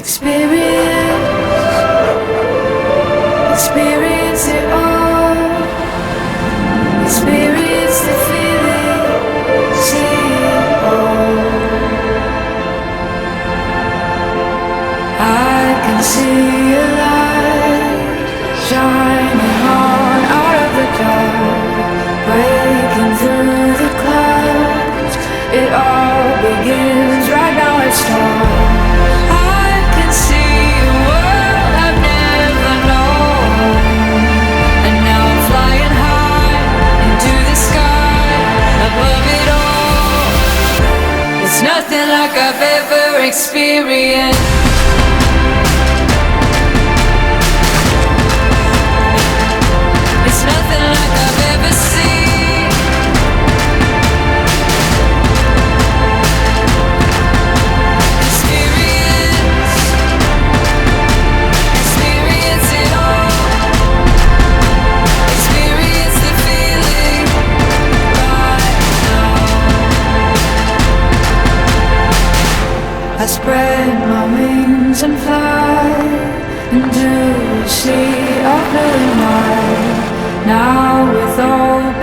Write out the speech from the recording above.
Experience it all. Experience the feeling. See it all. I can see a light shining on out of the dark, breaking through the clouds. It all begins right now. It starts. Nothing like I've ever experienced. It's nothing like I've ever seen. Experience it all. Experience the feeling right now. I spread my wings and fly into a sea of blue and white. Now with open